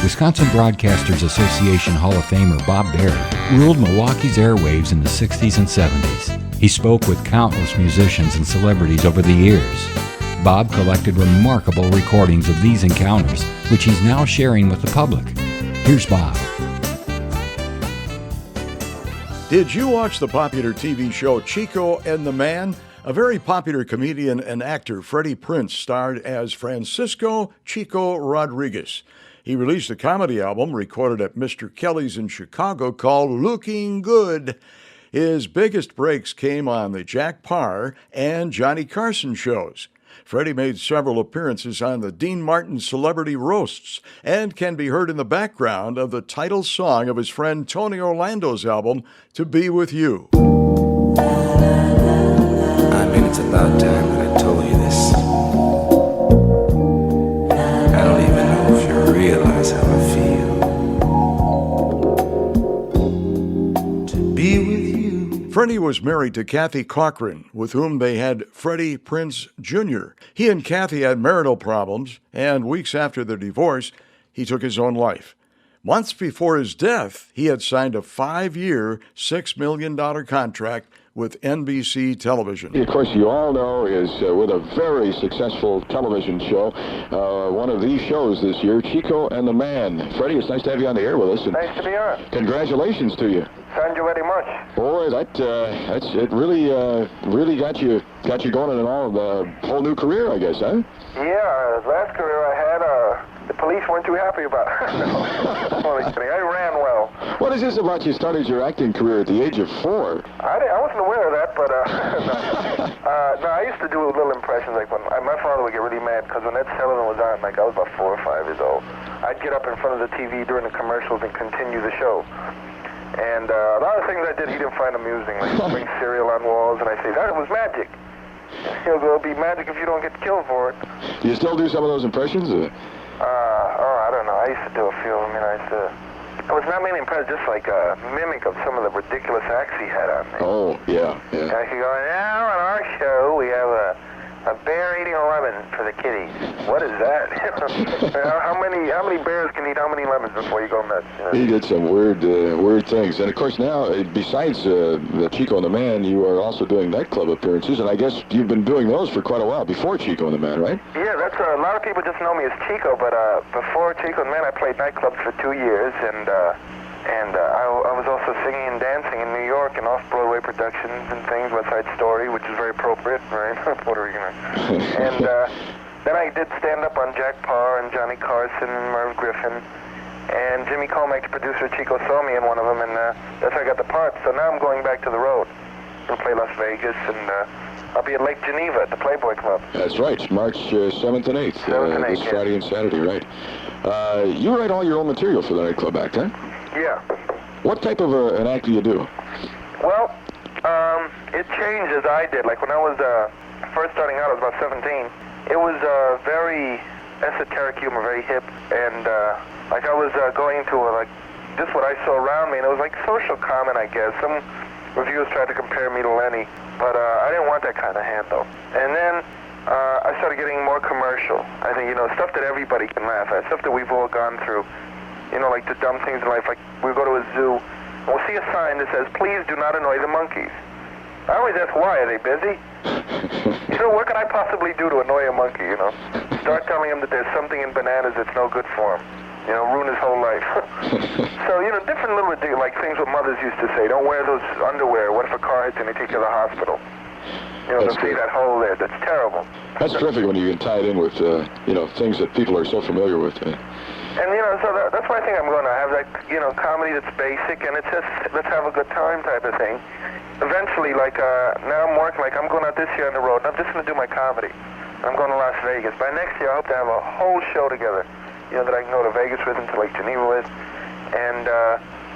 Wisconsin Broadcasters Association Hall of Famer Bob Berry ruled Milwaukee's airwaves in the 60s and 70s. He spoke with countless musicians and celebrities over the years. Bob collected remarkable recordings of these encounters, which he's now sharing with the public. Here's Bob. Did you watch the popular TV show Chico and the Man? A very popular comedian and actor, Freddie Prinze, starred as Francisco Chico Rodriquez. He released a comedy album recorded at Mr. Kelly's in Chicago called Looking Good. His biggest breaks came on the Paar and Johnny Carson shows. Freddie made several appearances on the Dean Martin Celebrity Roasts and can be heard in the background of the title song of his friend Tony Orlando's album, To Be With You. I mean, it's about time that I told you this. I don't even know if you realize how I feel. To be with you. Freddie was married to Kathy Cockran, with whom they had Freddie Prinze Jr. He and Kathy had marital problems, and weeks after their divorce, he took his own life. Months before his death, he had signed a 5-year, $6 million contract with NBC Television. Of course, you all know is with a very successful television show, one of these shows this year, Chico and the Man. Freddie, it's nice to have you on the air with us. And nice to be on. Congratulations to you. Thank you very much. Boy, it really got you going in a whole new career, I guess, huh? Yeah, the last career I had, the police weren't too happy about. No, only kidding. I ran well. What is this about you started your acting career at the age of 4? I wasn't aware of that, but no, I used to do little impressions. Like when my father would get really mad because when Ed Sullivan was on, like I was about 4 or 5 years old, I'd get up in front of the TV during the commercials and continue the show. And a lot of things I did, he didn't find amusing, like bring cereal on walls, and I say that was magic. He'll go, it'll be magic if you don't get killed for it. Do you still do some of those impressions? I don't know. I used to do a few of them. I was not mainly impressed, just like a mimic of some of the ridiculous acts he had on me. Oh, yeah. I could go, now on our show, we have a bear eating a lemon for the kiddies. What is that? how many bears can eat how many lemons before you go nuts? He did some weird things. And, of course, now, besides the Chico and the Man, you are also doing nightclub appearances, and I guess you've been doing those for quite a while, before Chico and the Man, right? Yeah, that's a lot of people just know me as Chico, but before Chico and the Man, I played nightclubs for 2 years, and I was also singing and dancing in New York and off-Broadway productions and things, West Side Story, which is very appropriate, right? Puerto Rican. And then I did stand-up on Paar and Johnny Carson and Merv Griffin. And Jimmy Comack, the producer, Chico, saw me in one of them, and that's how I got the part. So now I'm going back to the road. I'll play Las Vegas, and I'll be at Lake Geneva at the Playboy Club. That's right, March 7th and 8th. This Friday and Saturday, right? You write all your own material for the nightclub act, huh? Yeah. What type of an act do you do? Well, it changed as I did. Like when I was first starting out, I was about 17. It was very esoteric humor, very hip, and like I was going into like just what I saw around me, and it was like social comment, I guess. Some reviewers tried to compare me to Lenny, but I didn't want that kind of handle. And then I started getting more commercial. I think, stuff that everybody can laugh at, stuff that we've all gone through. Like the dumb things in life, like we go to a zoo, and we'll see a sign that says, please do not annoy the monkeys. I always ask, why? Are they busy? What could I possibly do to annoy a monkey, Start telling him that there's something in bananas that's no good for him. Ruin his whole life. So, different little like things what mothers used to say. Don't wear those underwear. What if a car hits and they take you to the hospital? To see that hole there. That's terrible. That's terrific when you can tie it in with, things that people are so familiar with. And, so that's why I think I'm going to have that, comedy that's basic, and it's just, let's have a good time type of thing. Eventually, now I'm working, I'm going out this year on the road, and I'm just going to do my comedy. I'm going to Las Vegas. By next year, I hope to have a whole show together, that I can go to Vegas with and to Lake Geneva with, and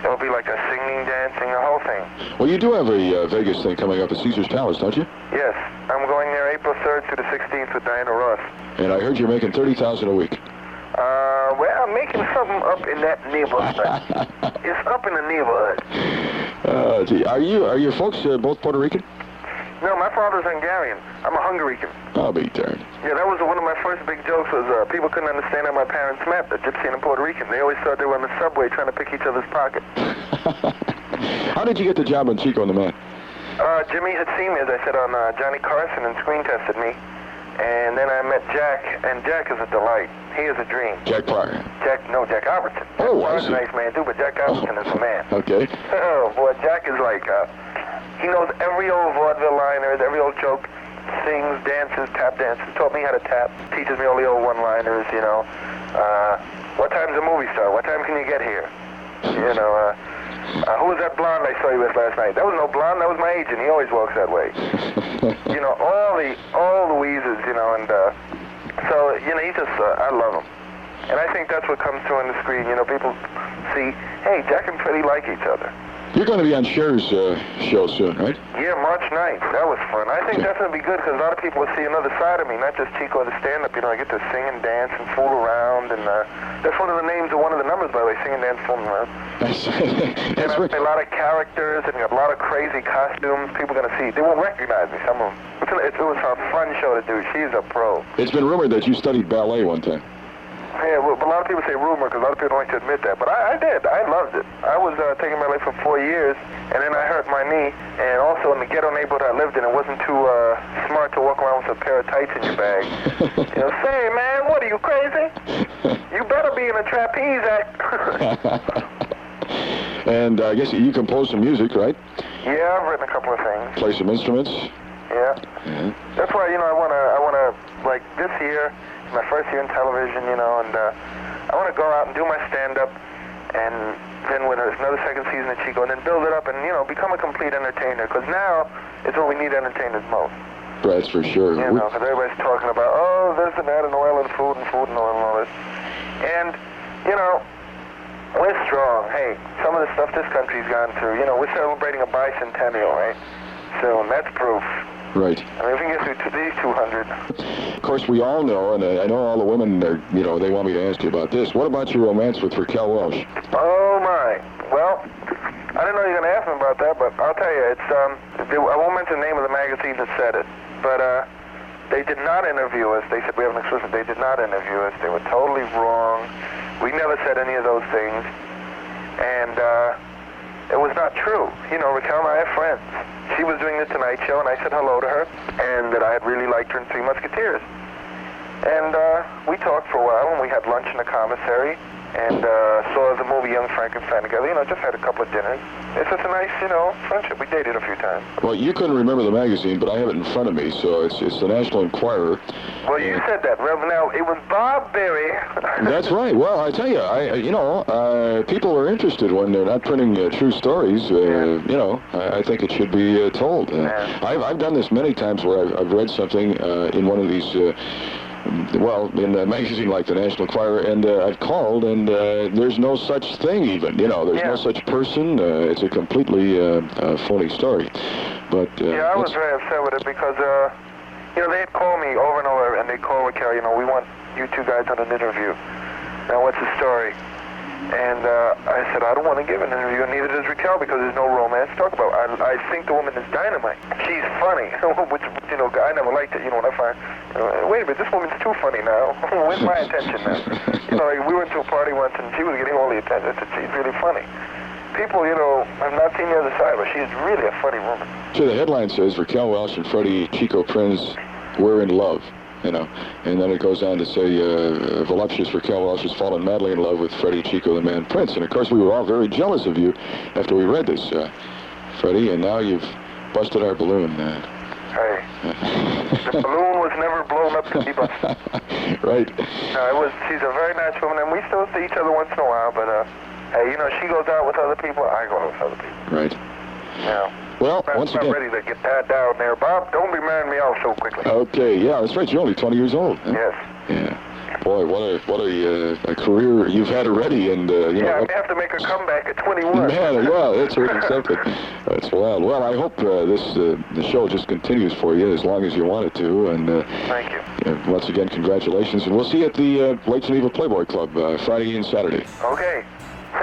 it'll be like a singing, dancing, the whole thing. Well, you do have a Vegas thing coming up at Caesar's Palace, don't you? Yes. I'm going there April 3rd through the 16th with Diana Ross. And I heard you're making $30,000 a week. Well, I'm making something up in that neighborhood. It's up in the neighborhood. Are your folks both Puerto Rican? No, my father's Hungarian. I'm a Hungarian. I'll be darned. Yeah, that was one of my first big jokes was people couldn't understand how my parents met, a Gypsy and a Puerto Rican. They always thought they were on the subway trying to pick each other's pocket. How did you get the job on Chico and the Man? Jimmy had seen me, as I said, on Johnny Carson and screen tested me. And then I met Jack, and Jack is a delight. He is a dream. Jack Paar. Jack Albertson. Oh, I Jack see. Par's a nice man too, but Jack Albertson is a man. Okay. Oh, boy, Jack is like, he knows every old vaudeville liners, every old joke, sings, dances, tap dances, taught me how to tap, teaches me all the old one-liners, you know. What time's a movie star? What time can you get here? You know, who was that blonde I saw you with last night? That was no blonde, that was my agent. He always walks that way. You know, all the wheezes, you know, and so, you know, he just, I love him. And I think that's what comes through on the screen. You know, people see, hey, Jack and Freddie like each other. You're going to be on Cher's show soon, right? Yeah, March 9th. That was fun. I think that's going to be good because a lot of people will see another side of me, not just Chico the stand-up. You know, I get to sing and dance and fool around, and that's one of the names of one of the numbers, by the way, sing and dance, fooling around. And I play a lot of characters and a lot of crazy costumes. People are going to see. They won't recognize me, some of them. It was a fun show to do. She's a pro. It's been rumored that you studied ballet one time. Yeah, well, a lot of people say rumor because a lot of people don't like to admit that. But I did. I loved it. I was taking ballet for 4 years, and then I hurt my knee. And also in the ghetto neighborhood I lived in, it wasn't too smart to walk around with a pair of tights in your bag. You know, say, man, what are you, crazy? You better be in a trapeze act. And I guess you compose some music, right? Yeah, I've written a couple of things. Play some instruments? Yeah. That's why, you know, I wanna, like, this year, my first year in television, you know, and I want to go out and do my stand-up, and then when there's another second season of Chico, and then build it up and, you know, become a complete entertainer, because now is when we need entertainers most. That's for sure. You know, because everybody's talking about, oh, this and that, and oil and food and oil and all this. And, you know, we're strong. Hey, some of the stuff this country's gone through, you know, we're celebrating a bicentennial, right? Soon. That's proof. Right. I mean, if we can get through these 200. Of course, we all know, and I know all the women, you know, they want me to ask you about this. What about your romance with Raquel Welch? Oh, my. Well, I didn't know you were going to ask me about that, but I'll tell you, it's, I won't mention the name of the magazine that said it, but they did not interview us. They said we have an exclusive. They did not interview us. They were totally wrong. We never said any of those things, and it was not true. You know, Raquel and I are friends. She was doing the Tonight Show, and I said hello to her, and that I had really liked her in Three Musketeers. And we talked for a while, and we had lunch in the commissary, and saw the movie Young Frankenstein together. You know, just had a couple of dinners. It's just a nice, you know, friendship. We dated a few times. Well, you couldn't remember the magazine, but I have it in front of me, so it's the National Enquirer. Well, you said that. Well, now, it was Bob Berry. That's right. Well, I tell you, you know, people are interested when they're not printing true stories. You know, I think it should be told. I've done this many times where I've read something in one of these, well, in a magazine like the National Enquirer, and I've called, and there's no such thing even. You know, there's no such person. It's a completely phony story. But I was very upset with it because, you know, they'd call me over and over, and they'd call Raquel, you know, we want you two guys on an interview. Now, what's the story? And I said, I don't want to give an interview, and neither does Raquel, because there's no romance to talk about. I think the woman is dynamite. She's funny, which, you know, I never liked it, you know, when I find, you know, wait a minute, this woman's too funny now. Where's my attention now? You know, like, we went to a party once, and she was getting all the attention. She's really funny. People, you know, have not seen the other side, but she's really a funny woman. So the headline says, Raquel Welch and Freddie Chico Prinze were in love. You know, and then it goes on to say, voluptuous Raquel Welch has fallen madly in love with Freddie Chico the Man Prinze. And of course, we were all very jealous of you after we read this, Freddie, and now you've busted our balloon. Hey, the balloon was never blown up to be busted. Right. No, she's a very nice woman, and we still see each other once in a while, but, hey, you know, she goes out with other people, I go out with other people. Right. Yeah. Well, once again, I'm not ready to get that down there, Bob. Don't be marrying me off so quickly. Okay, yeah, that's right. You're only 20 years old. Huh? Yes. Yeah. Boy, what a career you've had already, and you know. I may have to make a comeback at 21. Man, well, that's really something. That's wild. Well, I hope the show just continues for you as long as you want it to, and. Thank you. Once again, congratulations, and we'll see you at the Late Geneva Playboy Club Friday and Saturday. Okay.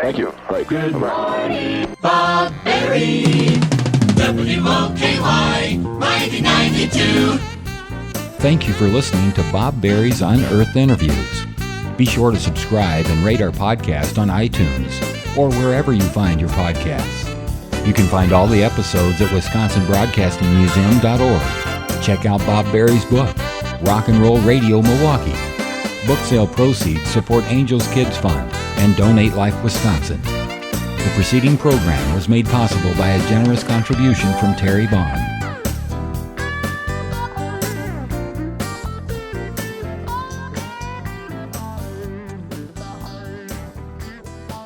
Thank you. Right. Good Bye-bye. morning, Bob Berry. WOKY 1992. Thank you for listening to Bob Berry's Unearthed Interviews. Be sure to subscribe and rate our podcast on iTunes or wherever you find your podcasts. You can find all the episodes at WisconsinBroadcastingMuseum.org. Check out Bob Berry's book, Rock and Roll Radio Milwaukee. Book sale proceeds support Angels Kids Fund and Donate Life Wisconsin. The preceding program was made possible by a generous contribution from Terry Bond.